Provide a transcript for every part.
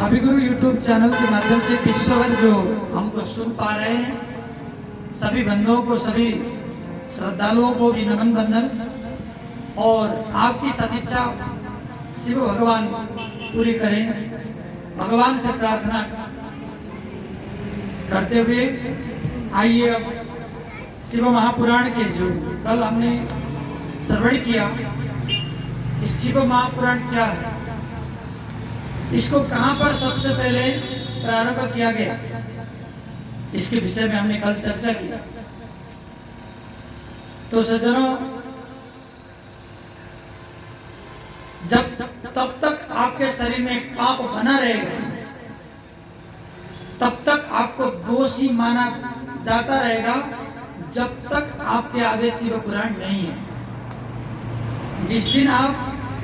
छवि गुरु YouTube channel के माध्यम से विश्वभर जो हमको सुन पा रहे हैं, सभी बंधुओं को, सभी श्रद्धालुओं को भी नमन बंधन और आपकी सदिच्छा शिव भगवान पूरी करें, भगवान से प्रार्थना करते हुए आइए अब शिव महापुराण के जो कल हमने श्रवण किया, शिव महापुराण क्या है, इसको कहां पर सबसे पहले प्रारंभ किया गया, इसके विषय में हमने कल चर्चा की। तो सज्जनों, जब तब तक आपके शरीर में पाप बना रहेगा, तब तक आपको दोषी माना जाता रहेगा, जब तक आपके आगे शिव पुराण नहीं है। जिस दिन आप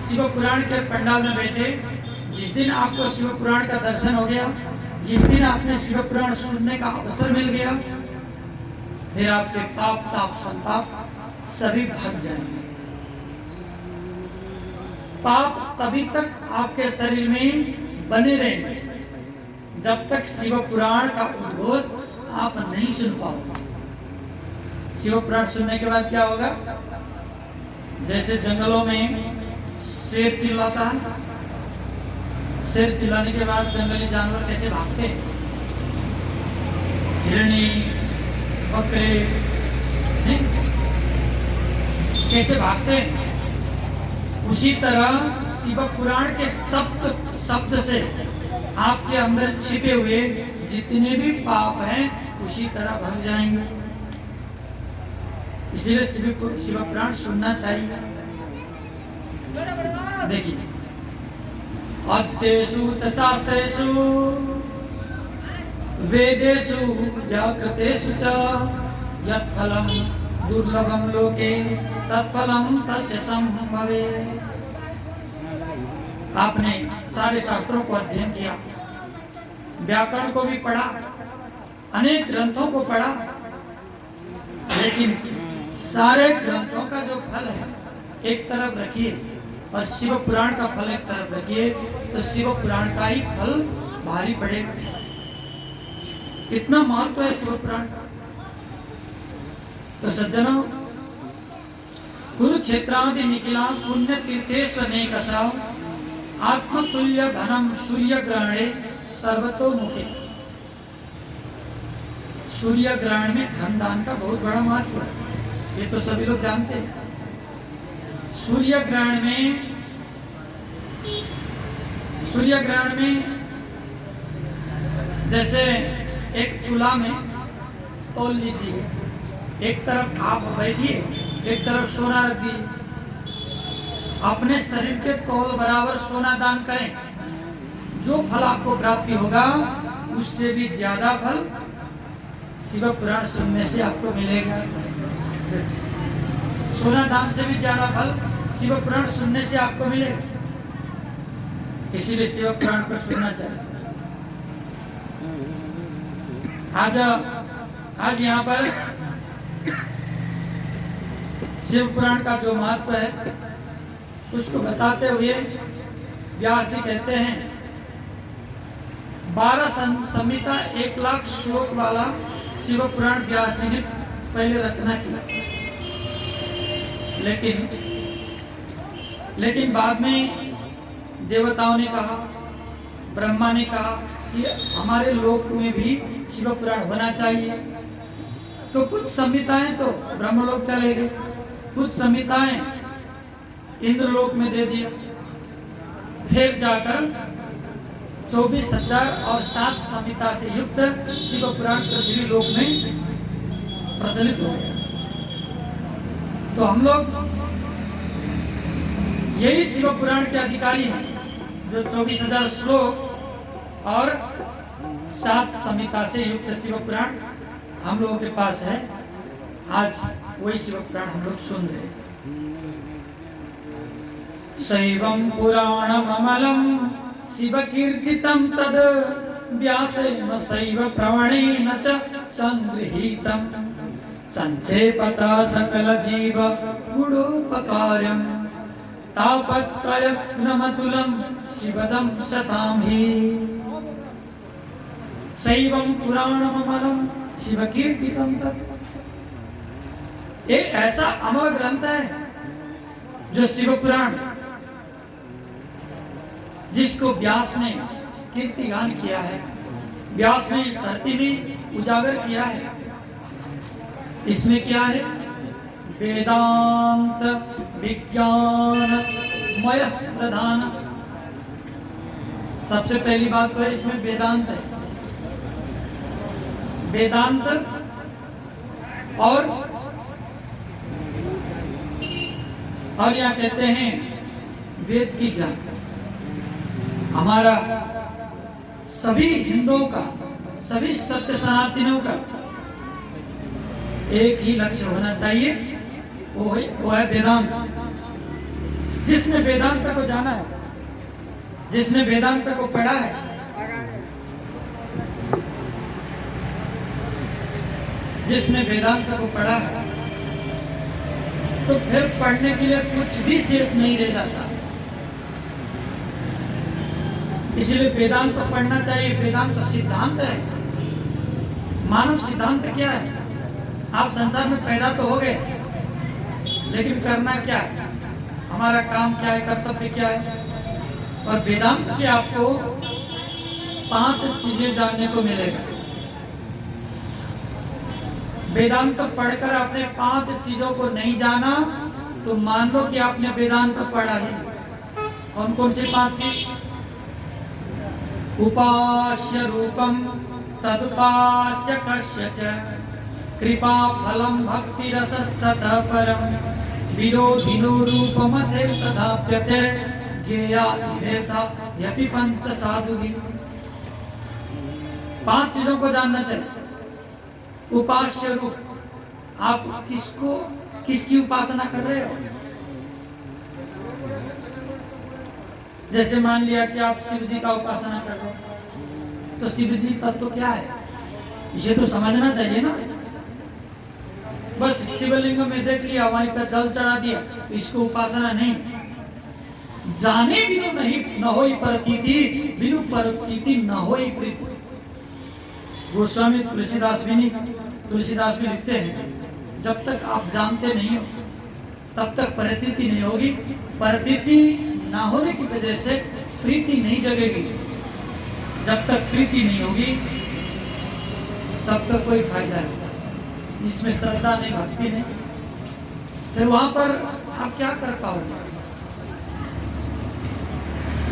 शिव पुराण के पंडाल में बैठे, जिस दिन आपको शिव पुराण का दर्शन हो गया, जिस दिन आपने शिव पुराण सुनने का अवसर मिल गया, फिर आपके पाप ताप संताप सभी भाग जाएंगे। पाप तभी तक आपके शरीर में बने रहेंगे जब तक शिव पुराण का उद्घोष आप नहीं सुन पाओगे। शिव पुराण सुनने के बाद क्या होगा? जैसे जंगलों में शेर चिल्लाता है, शेर चिल्लाने के बाद जंगली जानवर कैसे भागते हैं, हिरनी, बकरे कैसे भागते हैं, उसी तरह शिव पुराण के शब्द से आपके अंदर छिपे हुए जितने भी पाप हैं उसी तरह भाग जाएंगे। इसीलिए शिव पुराण सुनना चाहिए। देखिए, अद्यतेषु च शास्त्रेषु वेदेषु व्याकृतेषु च यत्फलं दुर्लभं लोके तत्फलं तस्य संभवेत्। आपने सारे शास्त्रों को अध्ययन किया, व्याकरण को भी पढ़ा, अनेक ग्रंथों को पढ़ा, लेकिन सारे ग्रंथों का जो फल है एक तरफ रखिए और शिव पुराण का फल एक तरफ रखिए, तो शिव पुराण का ही फल भारी पड़ेगा। कितना महत्व है शिव पुराण का। तो सज्जनों, कुरुक्षेत्रादि निखिला पुण्य तीर्थेष्वनेकशा आत्मतुल्य घनम सूर्य ग्रहणे सर्वतोमुखे। सूर्य ग्रहण में धन दान का बहुत बड़ा महत्व है, ये तो सभी लोग जानते हैं। सूर्य ग्रहण में जैसे एक तुला में तोल लीजिए, एक तरफ आप बैठिए, एक तरफ सोना रख दीजिए, अपने शरीर के तौल बराबर सोना दान करें, जो फल आपको प्राप्ति होगा उससे भी ज्यादा फल शिव पुराण सुनने से आपको मिलेगा। सोना दान से भी ज्यादा फल शिव पुराण सुनने से आपको मिलेगा। इसीलिए शिव पुराण को सुनना चाहिए। आज यहाँ पर शिव पुराण का जो महत्व है उसको बताते हुए व्यास जी कहते हैं, 12 संहिता 1 लाख श्लोक वाला शिव पुराण व्यास जी ने पहले रचना की, लेकिन बाद में देवताओं ने कहा, ब्रह्मा ने कहा कि हमारे लोक में भी शिव पुराण होना चाहिए। तो कुछ संहिताएं तो ब्रह्मलोक चले गए, कुछ संहिताएं इंद्रलोक में दे दिया, फिर जाकर 24,007 संहिता से युक्त शिव पुराण पृथ्वी लोक में प्रचलित हो गया। तो हम लोग यही शिव पुराण के अधिकारी हैं, जो 24,000 श्लोक और 7 संहिता से युक्त शिव पुराण हम लोगों के पास है। आज वही शिव पुराण हम लोग सुन रहे हैं। शैवं पुराणम अमलम शिव कीर्तितम तद व्यासेन शैव प्रवणेन च संगृहीतम संक्षेपता सकल जीव गुणोपकार्यम तापत्रयग्नमतुलं शिवदं शतां हि। शैवं पुराणममरं शिवकीर्तितं तत्। ये ऐसा अमर ग्रंथ है जो शिव पुराण, जिसको व्यास ने कीर्तिगान किया है, व्यास ने इस धरती में उजागर किया है। इसमें क्या है? वेदांत विज्ञान मय प्रधान। सबसे पहली बात तो है इसमें वेदांत है। वेदांत और यहाँ कहते हैं वेद की ज्ञान। हमारा सभी हिंदुओं का, सभी सत्य सनातनियों का एक ही लक्ष्य होना चाहिए, वो है वेदांत। जिसने वेदांत को जाना है, जिसने वेदांत को पढ़ा है, जिसने वेदांत को पढ़ा है, तो फिर पढ़ने के लिए कुछ भी शेष नहीं रह जाता। इसलिए वेदांत को पढ़ना चाहिए। वेदांत सिद्धांत है। मानव सिद्धांत क्या है? आप संसार में पैदा तो हो गए, लेकिन करना क्या है? हमारा काम क्या है? कर्तव्य क्या है? और वेदांत से आपको 5 चीजें जानने को मिलेगा। वेदांत पढ़कर आपने 5 चीजों को नहीं जाना तो मान लो कि आपने वेदांत पढ़ा है। कौन कौन सी 5 चीज? उपास्य रूपम तदुपास्य कस्य च कृपा फलम भक्ति रसस्ततः परम विरोधिनो रूपमथिर तथाप्यतिर ज्ञेया विवेका यपि पंच साधुवी। 5 चीजों को जानना चाहिए। उपास्य रूप, आप किसकी उपासना कर रहे हो? जैसे मान लिया कि आप शिव जी का उपासना कर रहे हो, तो शिव जी तत्व क्या है इसे तो समझना चाहिए ना। बस शिवलिंग में देख लिया, वहीं पर जल चढ़ा दिया, तो इसको उपासना नहीं। जाने बिनु नहीं न होई प्रतीति, बिनु प्रतीति न होई प्रीति। गोस्वामी तुलसीदास भी लिखते हैं, जब तक आप जानते नहीं हो तब तक प्रतीति नहीं होगी। प्रतीति ना होने की वजह से प्रीति नहीं जगेगी। जब तक प्रीति नहीं होगी तब तक कोई फायदा नहीं। इसमें श्रद्धा नहीं, भक्ति नहीं, फिर वहां पर आप क्या कर पाओगे?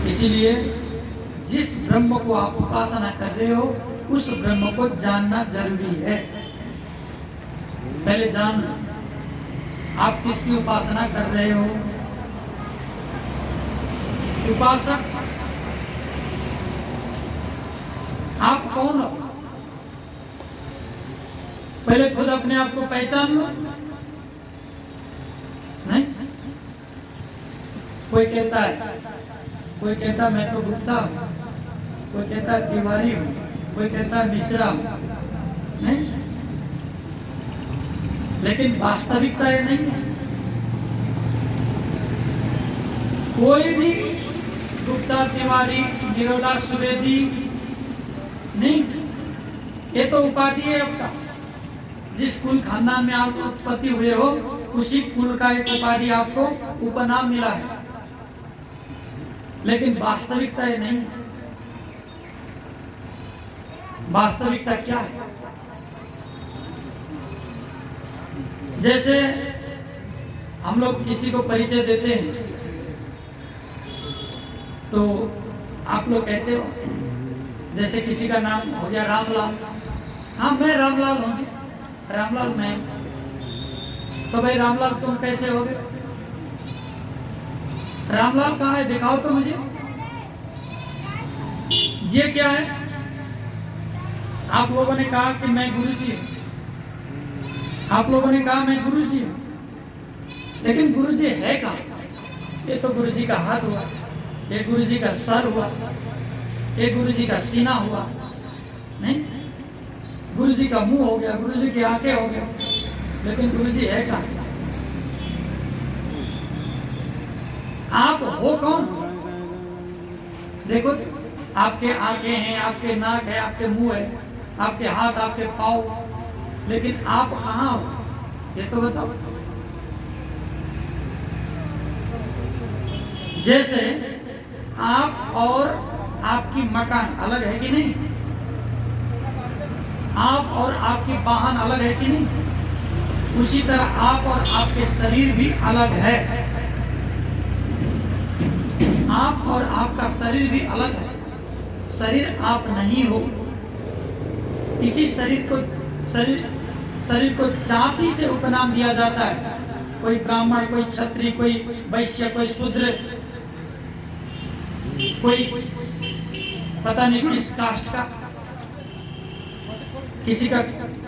इसीलिए जिस ब्रह्म को आप उपासना कर रहे हो उस ब्रह्म को जानना जरूरी है। पहले जान आप किसकी उपासना कर रहे हो। उपासक आप कौन हो? पहले खुद अपने आप को पहचान लो। नहीं, कोई कहता है मैं तो गुप्ता हूं, कोई कहता है तिवारी हूं, कोई कहता है मिश्रा हूं। नहीं, लेकिन वास्तविकता ये नहीं है। कोई भी गुप्ता, तिवारी, निरोला, सुवेदी नहीं, ये तो उपाधि है आपका। जिस कुल खानदान में आप उत्पत्ति हुए हो उसी कुल का एक उपाधि आपको उपनाम मिला है, लेकिन वास्तविकता ये नहीं है। वास्तविकता क्या है? जैसे हम लोग किसी को परिचय देते हैं तो आप लोग कहते हो, जैसे किसी का नाम हो गया रामलाल, हाँ मैं रामलाल हूँ जी, रामलाल मैं। तो भाई रामलाल तुम कैसे हो गए? रामलाल कहाँ है? दिखाओ तो मुझे। ये क्या है? आप लोगों ने कहा कि मैं गुरुजी हूँ, आप लोगों ने कहा मैं गुरुजी हूँ, लेकिन गुरुजी है कहाँ? ये तो गुरुजी का हाथ हुआ, ये गुरुजी का सर हुआ, ये गुरुजी का सीना हुआ, नहीं गुरुजी का मुंह हो गया, गुरुजी की आंखें हो गया, लेकिन गुरुजी है कहाँ? आप हो कौन? देखो आपके आंखें हैं, आपके नाक है, आपके मुंह है, आपके हाथ, आपके पाँव, लेकिन आप कहाँ हो ये तो बताओ। जैसे आप और आपकी मकान अलग है कि नहीं, आप और आपकी वाहन अलग है कि नहीं, उसी तरह आप और आपके शरीर भी अलग है। आप और आपका शरीर भी अलग है। शरीर आप नहीं हो। इसी शरीर को जाति से उपनाम दिया जाता है। कोई ब्राह्मण, कोई क्षत्रिय, कोई वैश्य, कोई शूद्र, कोई पता नहीं किस कास्ट का, किसी का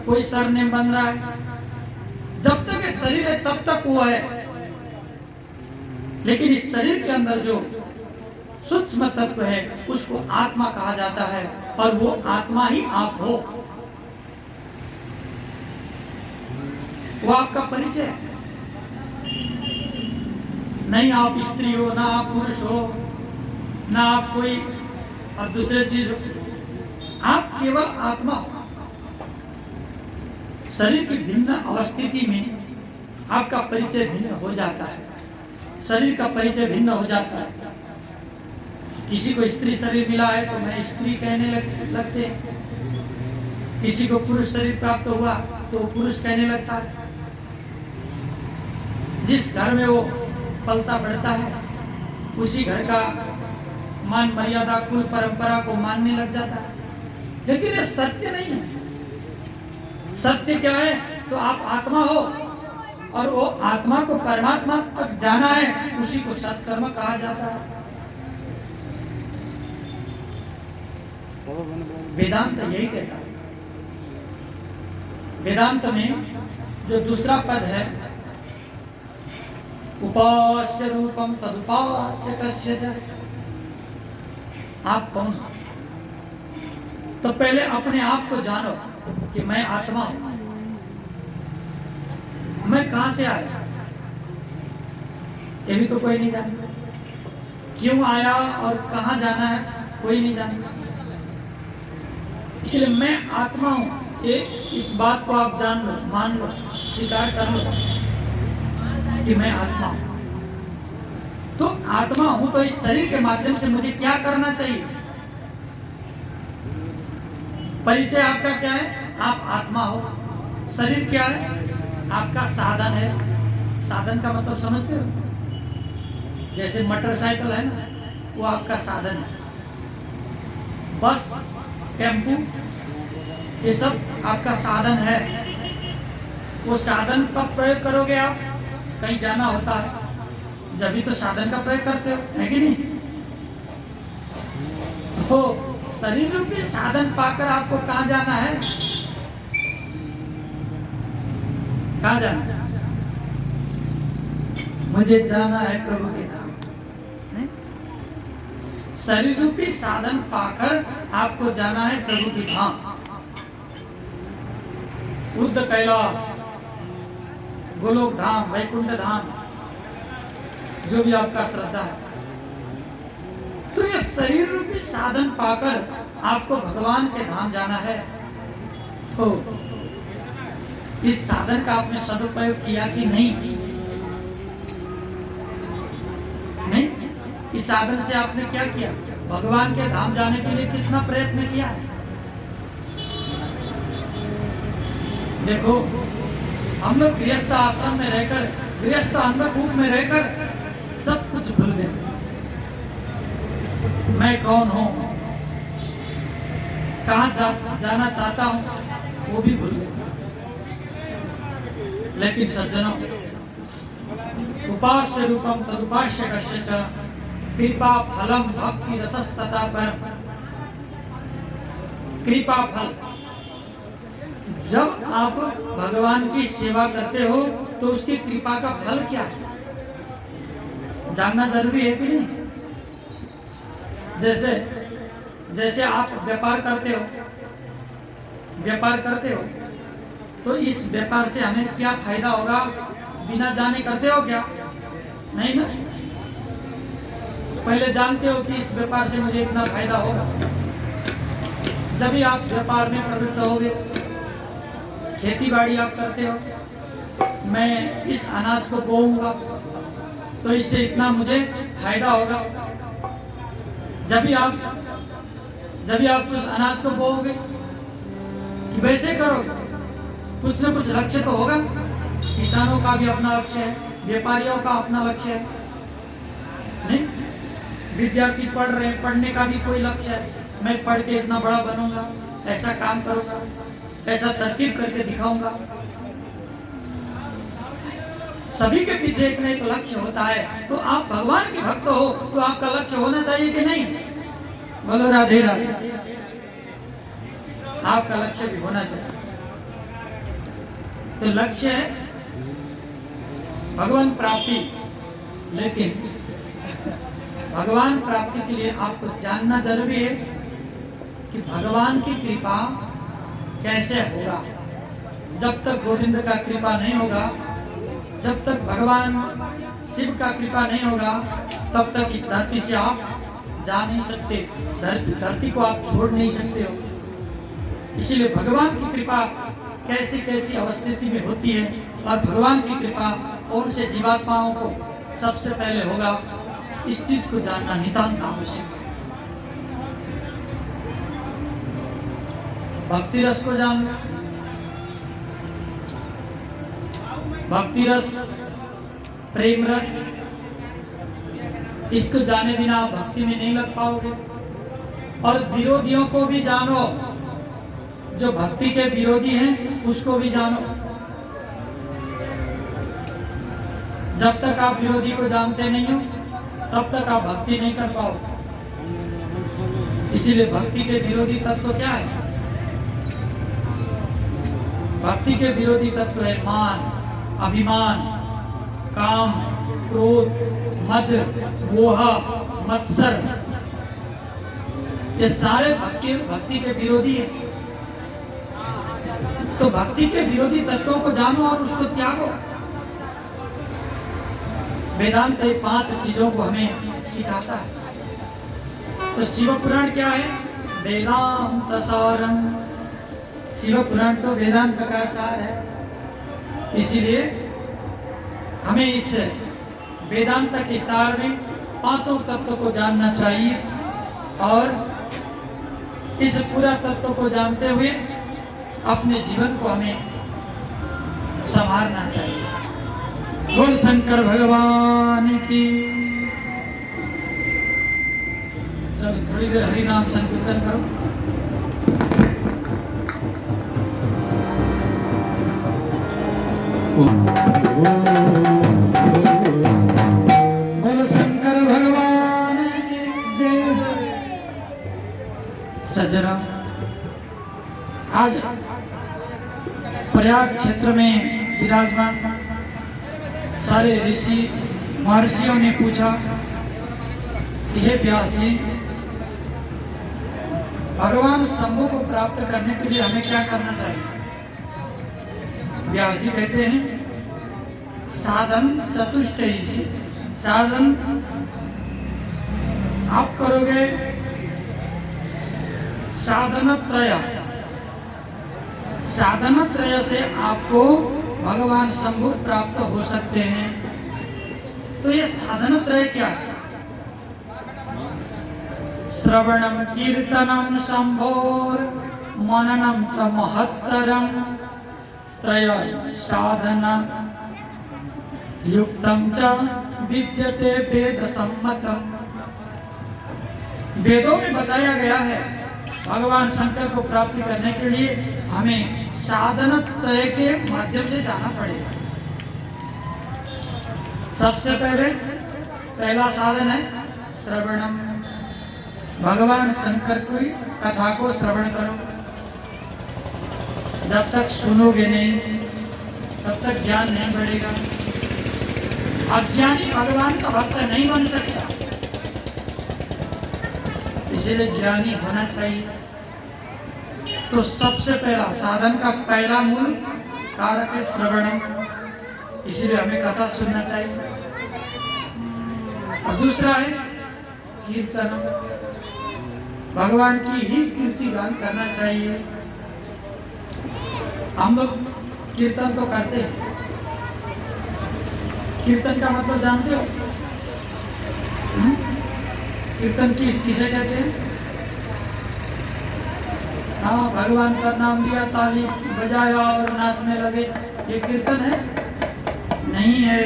कोई सरनेम बन रहा है। जब तक ये शरीर है तब तक वो है, लेकिन इस शरीर के अंदर जो सूक्ष्म तत्व है उसको आत्मा कहा जाता है, और वो आत्मा ही आप हो। वो आपका परिचय है। नहीं आप स्त्री हो, ना आप पुरुष हो, ना आप कोई और दूसरे चीज हो, आप केवल आत्मा हो। शरीर की भिन्न अवस्थिति में आपका परिचय भिन्न हो जाता है, शरीर का परिचय भिन्न हो जाता है। किसी को स्त्री शरीर मिला है तो मैं स्त्री कहने लगते हैं, किसी को पुरुष शरीर प्राप्त हुआ तो पुरुष कहने लगता है। जिस घर में वो पलता बढ़ता है उसी घर का मान मर्यादा, कुल परंपरा को मानने लग जाता है। लेकिन ये सत्य नहीं है। सत्य क्या है? तो आप आत्मा हो, और वो आत्मा को परमात्मा तक जाना है, उसी को सत्कर्म कहा जाता है। वेदांत यही कहता है। वेदांत में जो दूसरा पद है, उपास्य रूपम तदुपास्य कस्य, आप कौन हो? तो पहले अपने आप को जानो कि मैं आत्मा हूं। मैं कहां से आया ये भी तो कोई नहीं जानता। क्यों आया और कहां जाना है कोई नहीं जानता। इसलिए मैं आत्मा हूं, ये इस बात को आप जान लो, मान लो, स्वीकार कर लो कि मैं आत्मा हूं। तो आत्मा हूं तो इस शरीर के माध्यम से मुझे क्या करना चाहिए? परिचय आपका क्या है? आप आत्मा हो। शरीर क्या है? आपका साधन है। साधन का मतलब समझते हो? जैसे मोटरसाइकिल है ना, वो आपका साधन है। बस, टेम्पू, ये सब आपका साधन है। वो साधन कब प्रयोग करोगे आप? कहीं जाना होता है, जब भी तो साधन का प्रयोग करते हो, है कि नहीं? तो शरीर रूपी साधन पाकर आपको कहां जाना है? कहां जाना है? मुझे जाना है प्रभु के धाम। शरीर रूपी साधन पाकर आपको जाना है प्रभु की धाम। बुद्ध कैलाश, गोलोक धाम, वैकुंठ धाम, जो भी आपका श्रद्धा है। तो ये शरीर रूपी साधन पाकर आपको भगवान के धाम जाना है। तो इस साधन का आपने सदुपयोग किया कि नहीं? नहीं? इस साधन से आपने क्या किया? भगवान के धाम जाने के लिए कितना प्रयत्न किया है? देखो, हम लोग गृहस्थ आश्रम में रहकर, गृहस्थ अंधकूप में रहकर सब कुछ भूल गए। मैं कौन हूं, कहां जाना चाहता हूं, वो भी भूल गए। लेकिन सज्जनों, उपास्य रूपम तदुपास्य कस्य च, कृपा फलम भक्ति रसस्तथा परम। कृपा फल, जब आप भगवान की सेवा करते हो तो उसकी कृपा का फल क्या है जानना जरूरी है कि नहीं? जैसे आप व्यापार करते हो तो इस व्यापार से हमें क्या फायदा होगा बिना जाने करते हो क्या? नहीं ना। पहले जानते हो कि इस व्यापार से मुझे इतना फायदा होगा। जब भी आप व्यापार में प्रवृत्त होगे, खेती बाड़ी आप करते हो, मैं इस अनाज को बोऊंगा तो इससे इतना मुझे फायदा होगा। जब भी आप उस अनाज को बोओगे कि वैसे करोगे, कुछ न कुछ लक्ष्य तो होगा। किसानों का भी अपना लक्ष्य है, व्यापारियों का अपना लक्ष्य है, नहीं? विद्यार्थी पढ़ रहे हैं, पढ़ने का भी कोई लक्ष्य है। मैं पढ़ के इतना बड़ा बनूंगा, ऐसा काम करूंगा, ऐसा तरकीब करके दिखाऊंगा। सभी के पीछे एक न एक लक्ष्य होता है। तो आप भगवान के भक्त हो तो आपका लक्ष्य होना चाहिए कि नहीं? बोलो राधे राधे। आपका लक्ष्य भी होना चाहिए। तो लक्ष्य है भगवान प्राप्ति, लेकिन भगवान प्राप्ति के लिए आपको जानना जरूरी है कि भगवान की कृपा कैसे होगा। जब तक गोविंद का कृपा नहीं होगा, जब तक भगवान शिव का कृपा नहीं होगा, तब तक इस धरती से आप जा नहीं सकते, धरती को आप छोड़ नहीं सकते हो। इसीलिए भगवान की कृपा कैसी कैसी अवस्थिति में होती है और भगवान की कृपा कौन से जीवात्माओं को सबसे पहले होगा, इस चीज को जानना नितांत आवश्यक है। भक्ति रस को जानना, भक्ति रस, प्रेम रस, इसको जाने बिना आप भक्ति में नहीं लग पाओगे। और विरोधियों को भी जानो, जो भक्ति के विरोधी हैं उसको भी जानो। जब तक आप विरोधी को जानते नहीं हो, तब तक आप भक्ति नहीं कर पाओगे। इसीलिए भक्ति के विरोधी तत्व क्या है? भक्ति के विरोधी तत्व है मान, अभिमान, काम, क्रोध, मद, मोह, मत्सर। ये सारे भक्ति के विरोधी है। तो भक्ति के विरोधी तत्वों को जानो और उसको त्यागो। वेदांत ये 5 चीजों को हमें सिखाता है। तो शिव पुराण क्या है? वेदांत सारम। शिव पुराण तो वेदांत का सार है। इसीलिए हमें इस वेदांत के सार में 5 तत्वों को जानना चाहिए और इस पूरा तत्व को जानते हुए अपने जीवन को हमें संवारना चाहिए। बोल शंकर भगवान की। चलो थोड़ी देर हरि नाम संकीर्तन करो। बोल शंकर भगवान की जय। सज्जनों, आज प्रयाग क्षेत्र में विराजमान सारे ऋषि महर्षियों ने पूछा कि हे व्यास जी, भगवान शंभु को प्राप्त करने के लिए हमें क्या करना चाहिए? व्यास जी कहते हैं साधन चतुष्टयी। साधन आप करोगे साधनत्रय। साधनत्रय से आपको भगवान शंभु प्राप्त हो सकते हैं। तो ये साधनत्रय क्या है? श्रवणम कीर्तनम शंभोर मननम च महत्तरम त्रय साधना युक्तम च विद्यते वेद सम्मतम। वेदों में बताया गया है भगवान शंकर को प्राप्ति करने के लिए हमें साधन त्रय के माध्यम से जाना पड़ेगा। सबसे पहला साधन है श्रवणम। भगवान शंकर की कथा को श्रवण करो। जब तक सुनोगे नहीं तब तक ज्ञान नहीं बढ़ेगा। अज्ञानी भगवान का भक्त नहीं बन सकता, इसलिए ज्ञानी होना चाहिए। तो सबसे पहला साधन का पहला मूल कारक है श्रवणम, इसलिए हमें कथा सुनना चाहिए। और दूसरा है कीर्तन, भगवान की ही कीर्ति गान करना चाहिए। हम लोग कीर्तन तो करते हैं। कीर्तन का मतलब जानते हो? कीर्तन की किसे कहते हैं? हाँ, भगवान का नाम लिया, ताली बजाया और नाचने लगे, ये कीर्तन है? नहीं है।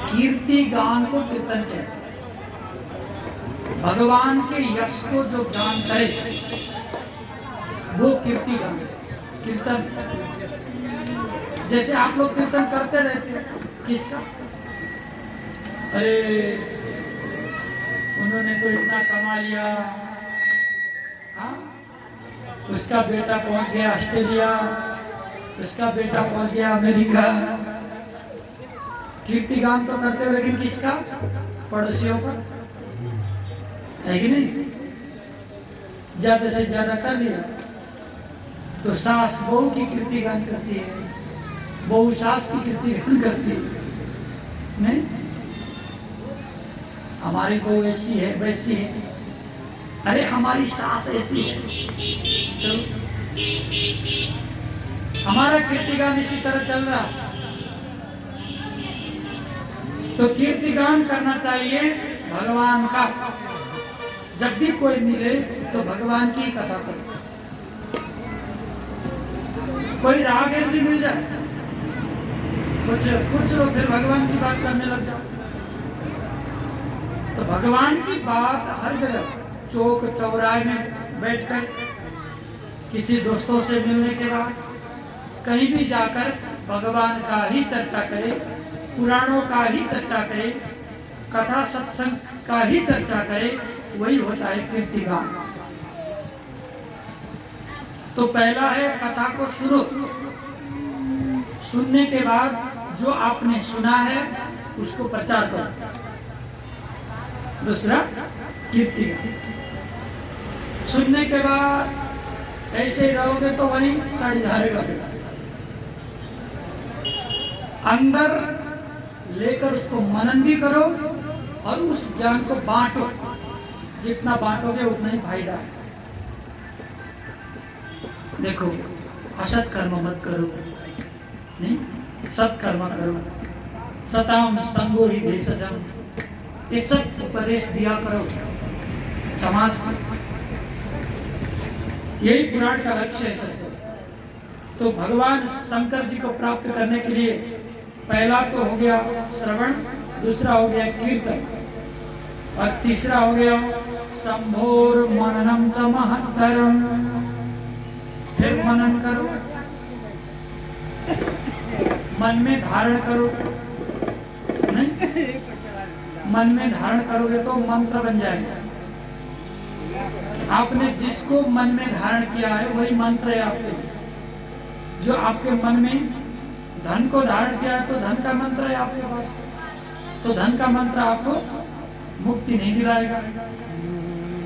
कीर्ति गान को कीर्तन कहते हैं। भगवान के यश को जो गान करे वो कीर्ति गान, कीर्तन। जैसे आप लोग कीर्तन करते रहते हो, किसका? अरे उन्होंने तो इतना कमा लिया, हाँ? उसका बेटा पहुंच गया ऑस्ट्रेलिया, उसका बेटा पहुंच गया अमेरिका। कीर्ति गान तो करते हो, लेकिन किसका? पड़ोसियों का, है कि नहीं? ज्यादा से ज्यादा कर लिया तो सास बहू की कीर्ति गान करती है, बहू सास की कीर्ति गान करती है। नहीं, हमारी बहू ऐसी है वैसी है, अरे हमारी सास ऐसी है, तो हमारा कीर्तिगान इसी तरह चल रहा। तो कीर्तिगान करना चाहिए भगवान का। जब भी कोई मिले तो भगवान की कथा करो। कोई राहगीर भी मिल जाए, कुछ लोग फिर भगवान की बात करने लग जाओ। तो भगवान की बात हर जगह, चौक चौराहे में बैठकर, किसी दोस्तों से मिलने के बाद, कहीं भी जाकर भगवान का ही चर्चा करे, पुराणों का ही चर्चा करे, कथा सत्संग का ही चर्चा करे, वही होता है कीर्तिगान। तो पहला है कथा को सुनो, सुनने के बाद जो आपने सुना है उसको प्रचार करो। दूसरा कीर्तिगान। सुनने के बाद ऐसे ही रहोगे तो वहीं सड़ जाएगा। अंदर लेकर उसको मनन भी करो और उस ज्ञान को बांटो। जितना बांटोगे उतना ही फायदा है। देखो, असत कर्म मत करो, नहीं, सत कर्म करो। सताम संगो ही भेषजम, ये सब उपदेश दिया करो समाज में। यही पुराण का लक्ष्य है सबसे। तो भगवान शंकर जी को प्राप्त करने के लिए पहला तो हो गया श्रवण, दूसरा हो गया कीर्तन, और तीसरा हो गया शंभोर मननम च महत्तरम। फिर मनन करो, मन में धारण करो। नहीं, मन में धारण करोगे तो मंत्र बन जाएगा। आपने जिसको मन में धारण किया है वही मंत्र है आपके लिए। जो आपके मन में धन को धारण किया है तो धन का मंत्र है आपके पास, तो धन का मंत्र आपको मुक्ति नहीं दिलाएगा।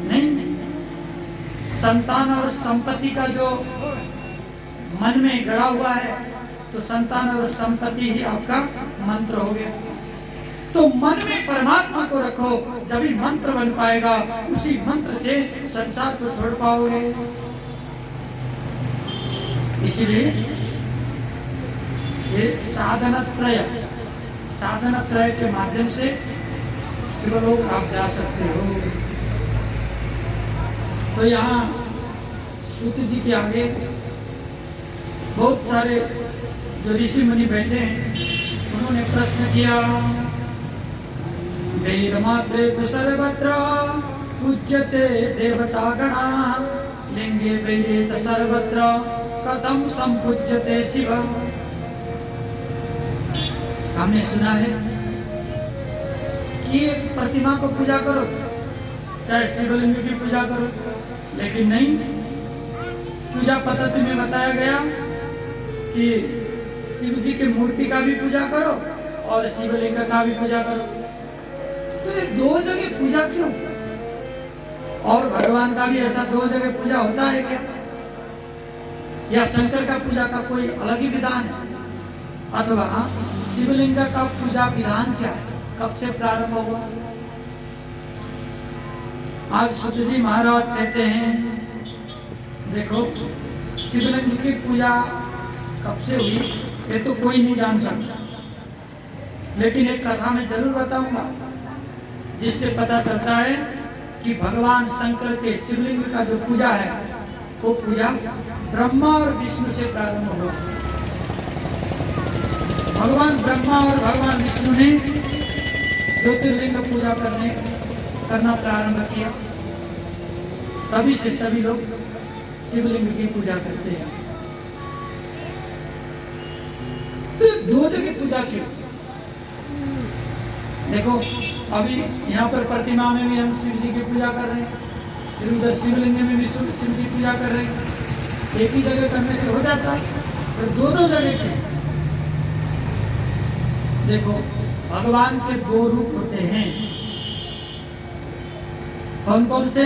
नहीं, संतान और संपत्ति का जो मन में गड़ा हुआ है तो संतान और संपत्ति ही आपका मंत्र हो गया। तो मन में परमात्मा को रखो, जब ही मंत्र बन पाएगा। उसी मंत्र से संसार को छोड़ पाओगे। इसीलिए ये साधनत्रय के माध्यम से शिवलोक आप जा सकते हो। तो यहाँ सूत जी के आगे बहुत सारे जो ऋषि मुनि बैठे हैं, उन्होंने प्रश्न किया। वेदमात्रे तु सर्वत्र पूज्यते देवतागणा, लिंगे वैदे च सर्वत्र कथं संपूज्यते शिव। हमने सुना है कि एक प्रतिमा को पूजा करो, चाहे शिवलिंग की पूजा करो, लेकिन नहीं, पूजा पद्धति में बताया गया कि शिव जी की मूर्ति का भी पूजा करो और शिवलिंग का भी पूजा करो। तो ये दो जगह पूजा क्यों? और भगवान का भी ऐसा दो जगह पूजा होता है क्या? या शंकर का पूजा का कोई अलग ही विधान है? अथवा शिवलिंग का पूजा विधान क्या है, कब से प्रारंभ हुआ? आज सूत जी महाराज कहते हैं, देखो शिवलिंग की पूजा कब से हुई ये तो कोई नहीं जान सकता, लेकिन एक कथा मैं जरूर बताऊंगा जिससे पता चलता है कि भगवान शंकर के शिवलिंग का जो पूजा है वो पूजा ब्रह्मा और विष्णु से प्रारंभ हुआ। भगवान ब्रह्मा और भगवान विष्णु ने ज्योतिर्लिंग पूजा करना प्रारंभ किया, तभी से सभी लोग शिवलिंग की पूजा करते हैं। तो दो जगह पूजा क्यों? देखो अभी यहाँ पर प्रतिमा में भी हम शिव जी की पूजा कर रहे हैं, फिर उधर शिवलिंग में भी शिव जी पूजा कर रहे हैं। एक ही जगह करने से हो जाता है, तो दो जगह क्यों? देखो भगवान के दो रूप होते हैं, कौन कौन से?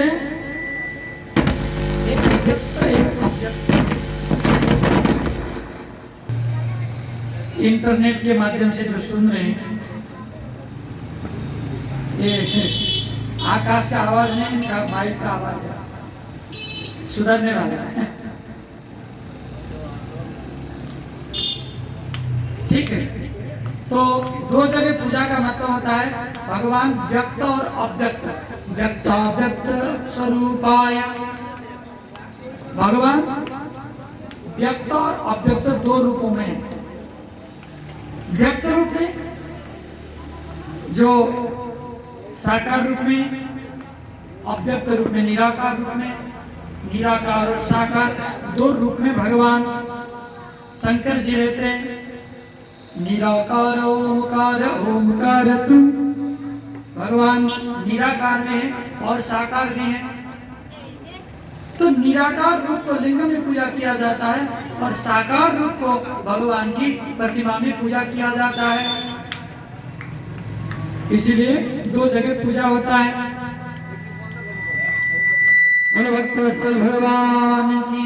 एक व्यक्त, एक अव्यक्त। इंटरनेट के माध्यम से जो सुन रहे हैं, ये आकाश का आवाज नहीं, इनका माइक का आवाज है, सुधरने वाला है। ठीक है, तो दो जगह पूजा का मतलब होता है भगवान व्यक्त और अव्यक्त, व्यक्ताव्यक्त स्वरूपाय। भगवान व्यक्त और अव्यक्त दो रूपों में, व्यक्त रूप में जो साकार रूप में, अव्यक्त रूप में निराकार रूप में। निराकार और साकार दो रूप में भगवान शंकर जी रहते हैं। निराकार ओमकार, ओमकार तुम, भगवान निराकार में है और साकार में है। तो निराकार रूप को लिंग में पूजा किया जाता है और साकार रूप को भगवान की प्रतिमा में पूजा किया जाता है, इसलिए दो जगह पूजा होता है। भगवत भगवान की